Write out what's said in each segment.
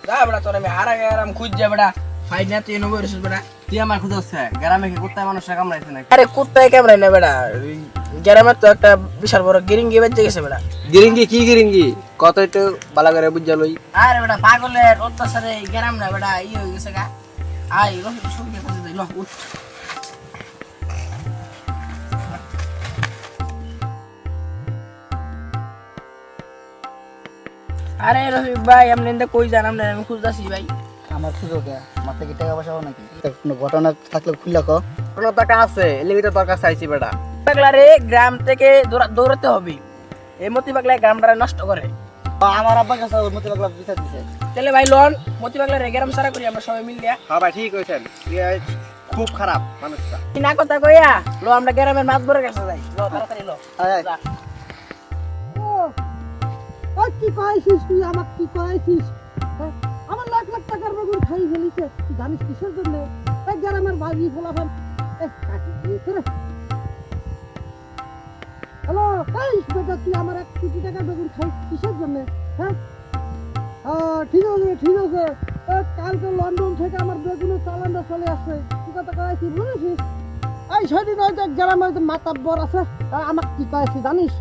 যা বেটা তোর আমি হারা গেলাম খুঁজ যা বেটা ফাইট না তুই নবো রেছিস বেটা তুই আমার খুঁজছে গ্রামে কি কুত্তায় মানুষরা কামড়াইছে নাকি? আরে কুত্তায় ক্যামেরা না বেটা গ্রামের তো একটা বিশাল বড় গিরিঙ্গি বেঁচে গেছে বেটা গিরিঙ্গি কি গিরিঙ্গি কত একটু বালা করে বুঝা লই। আরে বেটা পাগলের অত্যাচারে গ্রাম না বেটা ই হয়ে গেছে গা আই রফিক সঙ্গে কাছে যাই ল উঠ আরে রফিক ভাই আপনি এনতে কই যান আপনি আমি খুঁজতাছি ভাই আমার খুঁজো কে মাথায় কি টাকা পয়সা নাকি কোনো ঘটনা থাকলে খুললা কো। কোনো টাকা আছে এলিগে তো তোর কাছে আইছি বেটা। পাগলারে গ্রাম থেকে দৌড়াতে হবে এই মতি পাগলা গ্রামটা নষ্ট করে আমার আব্বার কাছে ওর মতো লাগলা বিচার দিছে। তাহলে ভাই লন মতি পাগলারে গ্রাম সারা করি আমরা সবাই মিলিয়া হ্যাঁ ভাই ঠিক কইছেন খুব খারাপ মানুষটা। কি না কথা কইয়া লো আমরা গ্রামের মাছ বড় কাছে যাই লো তাড়াতাড়ি লো আয় যা। ও কি কইছিস তুই আমাক কি কইছিস আমার লাখ লাখ টাকার বেগুন খাই ফেলিছে তুই জানিস কিসের জন্য এই গ্রামের বাজি ফলাফল কাটি দিয়েছে রে। হ্যালো এই বেটা তুই আমার 1 কোটি টাকার বেগুন খাই কিসের জন্য হ্যাঁ ঠিক আছে ঠিক আছে কালকে লন্ডন থেকে আমার বেগুনের চালানটা চলে আসছে তুই কথা কইছিস বুঝেছিস এই সেদিন ওই যে গ্রামের যে মাতাব্বর আছে আমাক কি কইছিস জানিস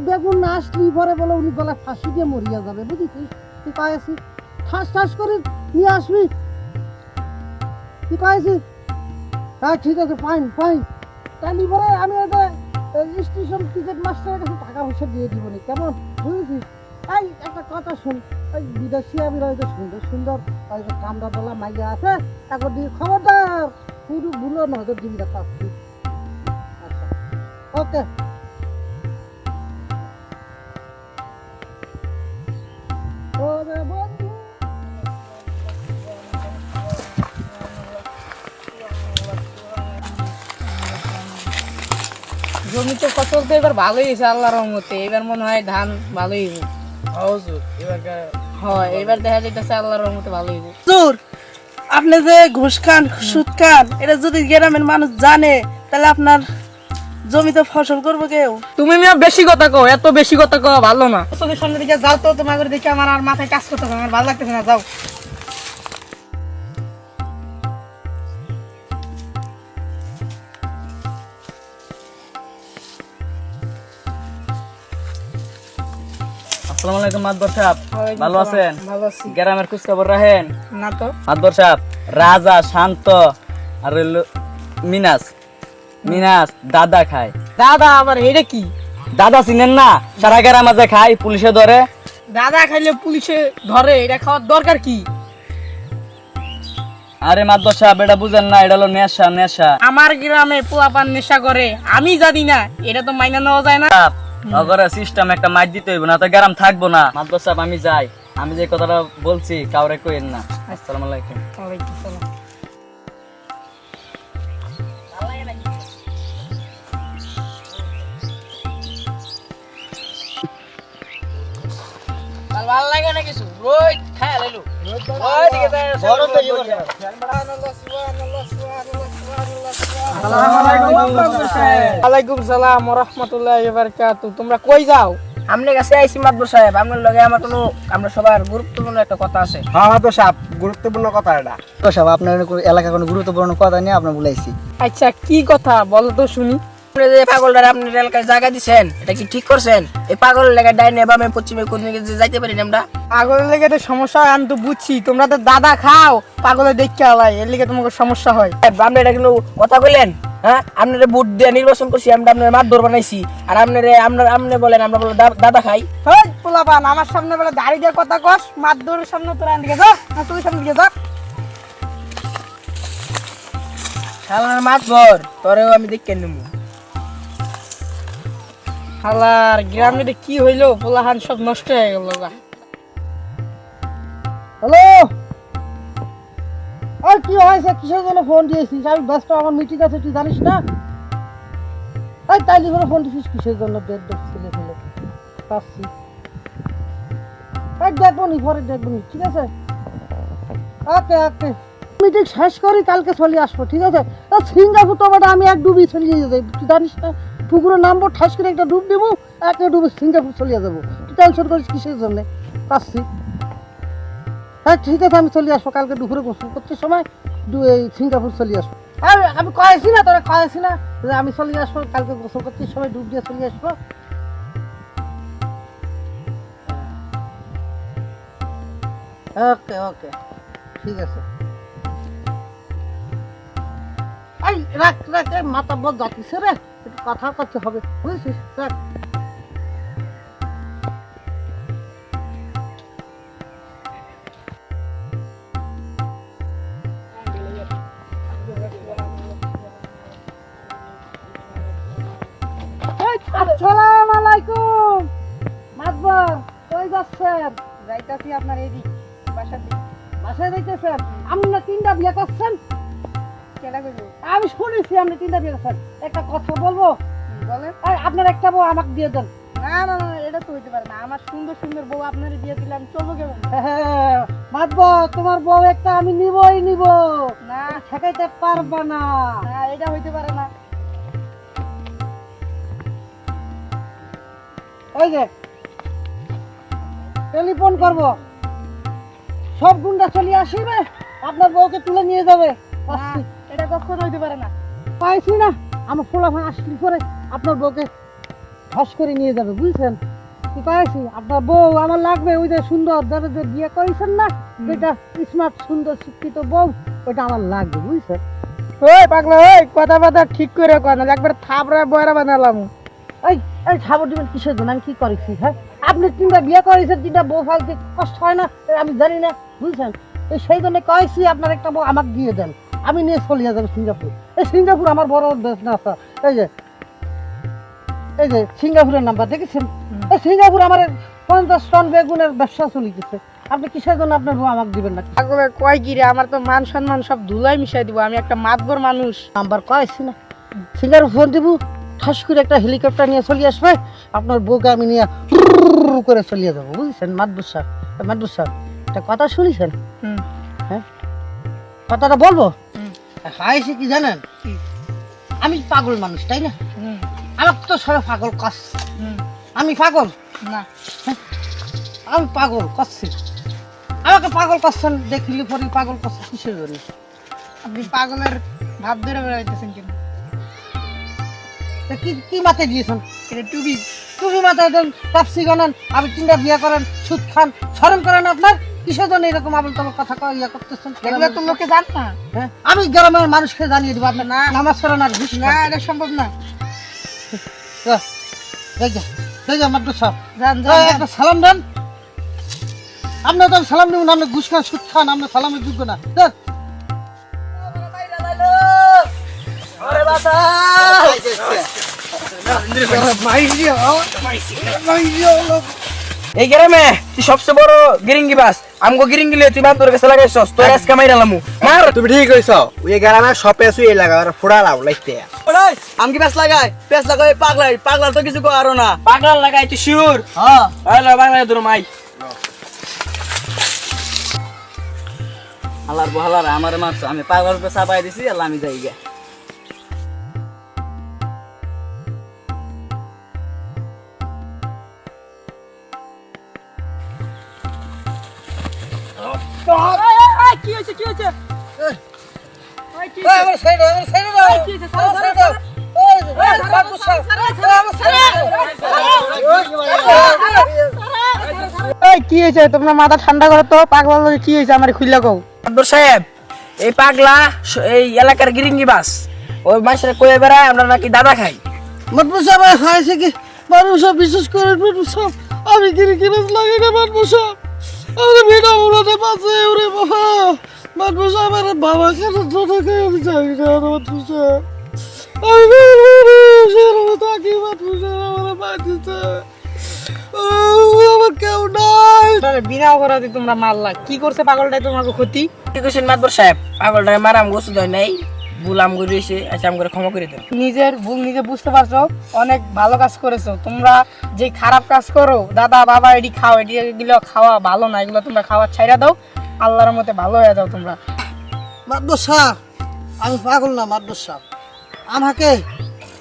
বেগুন না আসলি পরে বলে উনি গলা ফাঁসি দিয়ে মরিয়া যাবে বুঝেছিস তুই পাইছি ঠাস ঠাস করে নিয়ে আসবি তুই পাইছি হ্যাঁ ঠিক আছে ফাইন ফাইন তাহলে পরে আমি ওটা স্টেশন টিকিট মাস্টারের কাছে টাকা পয়সা দিয়ে দিব নি কেমন বুঝেছিস এই একটা কথা শুন এই বিদেশি আমি রয়েছে সুন্দর সুন্দর ওই যে কামড়া ডলা মাইয়া আছে তারপর দিয়ে খবরদার পুরো ভুলো নজর দিবি দেখা আচ্ছা ওকে ওরে বন্ধু জমিতে ফসল তো এবার ভালোই হয়েছে আল্লাহর রহমতে এবার মনে হয় ধান ভালোই হবে হয় এবার দেখা যাইতেছে আল্লাহর রহমতে ভালোই হবে হুজুর আপনি যে ঘুষ খান সুদ খান এটা যদি গ্রামের মানুষ জানে তাহলে আপনার জমিতে ফসল করবে কেউ তুমি মিয়া বেশি কথা কও এত বেশি কথা কও ভালো না চোখের সামনে দিকে যাও তো তোমার করে দেখে আমার আর মাথায় কাজ করতেছে আমার ভালো লাগতেছে না যাও আসসালামু আলাইকুম মাদবর সাহেব ভালো আছেন? ভালো আছি গ্রামের খোঁজ খবর রাখেন? না তো মাদবর সাহেব রাজা শান্ত আর হইলো মিনাস মিনাস দাদা খায়। দাদা আবার এটা কি দাদা চিনেন না? সারা গ্রামে মাঝে খায় পুলিশে ধরে। দাদা খাইলে পুলিশে ধরে এটা খাওয়ার দরকার কি আরে মাদবর সাহেব এটা বুঝেন না এটা হলো নেশা নেশা। আমার গ্রামে পোলাপান নেশা করে আমি জানি না এটা তো মাইনা নেওয়া যায় না অগরে সিস্টেম একটা মাইর দিতে হইব না তো গ্রাম থাকবো না। মাদবর সাহেব আমি যাই আমি যে কথাটা বলছি কাউরে কইেন না। আসসালামু আলাইকুম। ওয়ালাইকুম সালাম ভালো লাগে না কিছু রোজ খায় লাইলো ওই দিকে যায় বড় তো জীবন ওয়ালাইকুম সালাম ওয়া রাহমাতুল্লাহি ওয়া বারাকাতুহু তোমরা কই যাও আমনে কাছে আইছি মাদবর সাহেব আপনার লগে আমার কোনো আমরা সবার গুরুত্বপূর্ণ একটা কথা আছে হ্যাঁ মাদবর সাহেব গুরুত্বপূর্ণ কথা এটা। তো সব আপনার এলাকা কোনো গুরুত্বপূর্ণ কথা নিয়ে আপনার বলাইছি। আচ্ছা কি কথা বলো তো শুনি আপনি যে পাগলটারে আপনার এলাকায় জায়গা দিছেন এটা কি ঠিক করছেন এই পাগলের লেগে ডাইনে বামে পশ্চিমে কোন দিকে যে যাইতে পারি না আমরা পাগলের লেগে তো সমস্যা হয় আমি তো বুঝছি তোমরা তো দাদা খাও পাগলের দেখতে আলাই এর লেগে তোমাকে সমস্যা হয় আপনি এটা কিন্তু কথা কইলেন হ্যাঁ আপনারে ভোট দিয়ে নির্বাচন করছি আমরা আপনার মাতবর বানাইছি আর আপনি বলেন আমরা বলে দাদা খাই হেই পোলাপান আমার সামনে বলে দাড়ি দিয়ে কথা কস মাতদরের সামনে তোরা এদিকে যা না তুই সামনে দিকে যা শালার মাতবর তোরেও আমি দেখে নেবো হালার গ্রামে রে কি হইলো পোলাহান সব নষ্ট হয়ে গেল গা হ্যালো আর কি হয়েছে কিসের জন্য ফোন দিয়েছিস আমি ব্যস্ত আমার মিটিং আছে তুই জানিস না এই তাইলি করে ফোন দিয়েছিস কিসের জন্য ডেট ডেট ছেলে ফেলে পাচ্ছি এই দেখবো নি পরে দেখবো নি ঠিক আছে ওকে ওকে মিটিং শেষ করি কালকে চলে আসবো ঠিক আছে সিঙ্গাপুর তো বাট আমি এক ডুবি চলিয়ে যাই তুই জানিস না পুকুরে নামবো ঠাস করে একটা ডুব দেবো একটা ডুবে সিঙ্গাপুর চলিয়ে যাবো তুই টেনশন করিস কিসের জন্য? আসছি। হ্যাঁ ঠিক আছে, আমি চলে আসবো কালকে দুপুরে গোসল করতে সময় এই সিঙ্গাপুর চলে আসবো। আমি কয়েছি না তোরা, কয়েছি না যে আমি চলে আসবো কালকে গোসল করতে সময় ডুব দিয়ে চলে আসবো। ওকে ওকে ঠিক আছে। এই রাখ রাখ, এই মাথা বল যাতিস রে, একটু কথা করতে হবে বুঝেছিস? রাখ। আসসালামু আলাইকুম। মাতবর কই যাচ্ছেন? যাইতাছি আপনার এদিক বাসার দিক। বাসায় যাইতেছেন? আপনি না 3টা বিয়ে করছেন? কেডা কইবো? আমি শুনেছি আপনি 3টা বিয়ে করছেন। একটা কথা বলবো? বলেন। এই আপনার একটা বউ আমাকে দিয়ে দেন। না না না, এটা তো হইতে পারে না। আমার সুন্দর সুন্দর বউ আপনারে দিয়ে দিলাম, চলবো কেমন? মাতবর তোমার বউ একটা আমি নিবই নিব, না ঠেকাইতে পারবা না। না, এটা হইতে পারে না। এই যে টেলিফোন করব, সব গুন্ডা চলে আসবে, আপনার বউকে তুলে নিয়ে যাবে। না, এটা কখনো হইতে পারে না। পাইছি না, আমার ফোলাফান আসলি করে আপনার বউকে হস করে নিয়ে যাবে, বুঝছেন? কি পাইছি, আপনার বউ আমার লাগবে, ওই যে সুন্দর যারা যে বিয়ে করেছেন না, যেটা স্মার্ট সুন্দর শিক্ষিত বউ, ওইটা আমার লাগবে, বুঝছেন? ওই পাগলা, ওই কথা ঠিক করে কর না, একবার থাপড়ায় বয়রা বানালাম। এই এই খাবার দিবেন কিসের জন্য? আমি কি করেছি? হ্যাঁ, আপনি 3টা বিয়ে করেছেন, 3টা বউ ফালতে কষ্ট হয় না? আমি জানি না, বুঝছেন? সেই জন্য কয়েছি আপনার একটা বউ আমাকে দিয়ে দেন, আমি নিয়ে চলিয়ে যাবো সিঙ্গাপুর। এই সিঙ্গাপুর আমার বড় দেশ না, এই যে সিঙ্গাপুরের নাম্বার দেখেছেন? এই সিঙ্গাপুর আমার 50 টন বেগুনের ব্যবসা চলিতেছে। আপনি কিসের জন্য আপনার বউ আমাকে দিবেন না? পাগলে কয় কি রে, আমার তো মান সম্মান সব ধুলাই মিশাই দিব। আমি একটা মাতবর মানুষ। নাম্বার কয়েছি না, সিঙ্গাপুর ফোন দিব, ঠাস করে একটা হেলিকপ্টার নিয়ে চলে আসবে, আপনার বউকে আমি নিয়ে করে চলিয়ে যাবো, বুঝছেন? মাদবুর সাহেব একটা কথা শুনেছেন? হ্যাঁ, কথাটা বলবো? হাইছে কি জানেন? আমি পাগল মানুষ, তাই না? আমাকে তো সবাই পাগল করছে। আমি পাগল না, আমি পাগল করছি, আমাকে পাগল করছেন দেখলি পরে পাগল করছে কিসের জন্য? আপনি পাগলের ভাব ধরে বেড়াইতেছেন কেন? তা কি কি মাথায় দিয়েছেন? এটা টুবি। তুমি মাথায় দেন, তাপসি গানান, আপনি 3টা বিয়ে করেন, সুদ খান, শরম করেন আপনার? কিসের জন্য এরকম আবল তোমার কথা ইয়া করতেছেন? এগুলো তো লোকে জান না। হ্যাঁ, আমি গ্রামের মানুষকে জানিয়ে দিব আপনার না নামাজ পড়েন আর ঘুষ না, খান। এটা সম্ভব না। মাদ্দুর সাহেব, জান একটা সালাম দেন। আপনি তো সালাম নেবেন, আপনি ঘুষ খান, সুদ খান, আপনি সালামের যোগ্য না। দেন। এই গ্রামে তুই সবচেয়ে বড় গিরিঙ্গি বাস, আমগো গিরিঙ্গি লিয়ে তুই বান্দর কাছে লাগাইছস, তোর আজকে মাইরালামু মার। তুমি ঠিক কইছো, ওই গ্রামে সপে আছে এই লাগা আর ফোড়া লাও লাইতে। ওই আমি কি পেছ লাগাই পাগলার তো কিছু করো না। পাগলা লাগাই তুই শিওর? হ্যাঁ, হ্যালো বাংলা দূর মাই। আল্লাহর বহালার আমার মারছো, আমি পাগলার উপরে চাপাই দিছি, আল্লাহ আমি যাই গে। কি হয়েছে, কি হয়েছে? আমার সাইড দাও, আমার সাইড দাও, আমার সাইড দাও। মাদ্দুর সাহেব, এই কি হয়েছে? তোমরা মাথা ঠান্ডা করো তো, পাগলা কি হয়েছে আমার খুইলা কও। আব্দুল সাহেব, এই পাগলা এই এলাকার গিরিঙ্গি বাস, ওই মাসে কয়ে বেড়ায় আমরা নাকি দাদা খাই। মাদ্দুর সাহেব হয়েছে কি? মাদ্দুর সাহেব বিশেষ করে মাদ্দুর সাহেব, আমি গিরিগিরিস লাগাই না মাদ্দুর সাহেব, আমাদের ভিডিও উড়াতে পারছে ওরে বাবা। মাদ্দুর সাহেব আমার বাবা কেন ছোট খেয়ে আমি জানি না মাদ্দুর সাহেব, আমি তাকে মাদ্দুর সাহেব আমার বাঁচিয়েছে, আমার কেউ নাই। বিনা অপরাধে তোমরা মারলা, কি করছে পাগলটাই তোমাকে ক্ষতি? কি কইছেন মাদবর সাহেব? পাগলটাকে মারাম গোসু দেয় নাই, বুলাম করে রয়েছে, আচ্ছা আম করে ক্ষমা করে দেন। নিজের ভুল নিজে বুঝতে পারছো, অনেক ভালো কাজ করেছো। তোমরা যে খারাপ কাজ করো, দাদা বাবা এটি খাও, এগুলো খাওয়া ভালো না, এগুলো তোমরা খাওয়া ছাইড়া দাও, আল্লাহর মতে ভালো হয়ে যাও তোমরা। মাদ্দুর সাহেব, আমি পাগল না মাদ্দুর সাহেব, আমাকে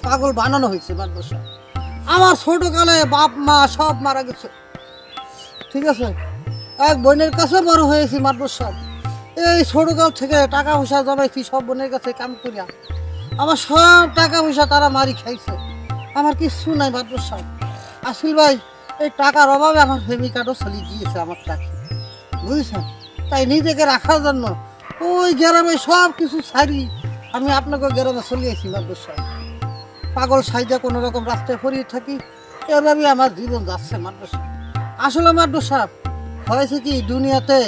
পাগল বানানো হয়েছে মাদ্দুর সাহেব। আমার ছোটকালে বাপ মা সব মারা গেছে, ঠিক আছে এক বোনের কাছে বড় হয়েছি মাদ্রাস সাহেব। এই ছোটকাল থেকে টাকা পয়সা জমাইছি সব বোনের কাছে কাম করিয়া, আমার সব টাকা পয়সা তারা মারি খাইছে, আমার কিচ্ছু নাই মাদ্রাস সাহেব। আসিল ভাই এই টাকার অভাবে আমার ফেমি কার্ডও চলে গিয়েছে আমার টাকা, বুঝছেন? তাই নিজেকে রাখার জন্য ওই গ্রামে সব কিছু ছাড়ি আমি আপনাকে গ্রামে চলে আসি মাদ্রাস সাহেব। পাগল সাইজা কোনো রকম রাস্তায় ফরিয়ে থাকি, এভাবেই আমার জীবন যাচ্ছে মাদ্রাস সাহেব। আসলে মাদ্রাস সাহেব হয়েছে কি দুনিয়াতে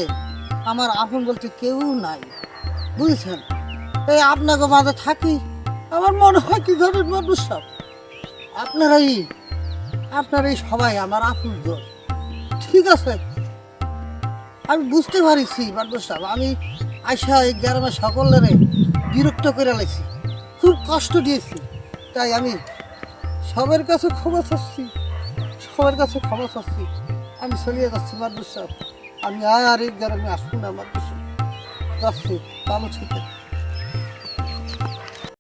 আমার আপন বলতে কেউ নাই, বুঝছেন? এই আপনাকে মাঝে থাকি আমার মনে হয় কি জানেন মাদ্রাস সাহেব, আপনারাই সবাই আমার আপন জন। ঠিক আছে আমি বুঝতে পারিছি মাদ্রাস সাহেব, আমি আইসা এই গ্রামে সকলের বিরক্ত করে লাইছি, খুব কষ্ট দিয়েছি, তাই আমি সবার কাছে ক্ষমা চাচ্ছি, আমি চলিয়ে যাচ্ছি মাদ্রাস সাহেব। আমি আর এই গ্রামে আসবো না মাদ্রাস সাহেব, যাচ্ছি ভালো থেকে।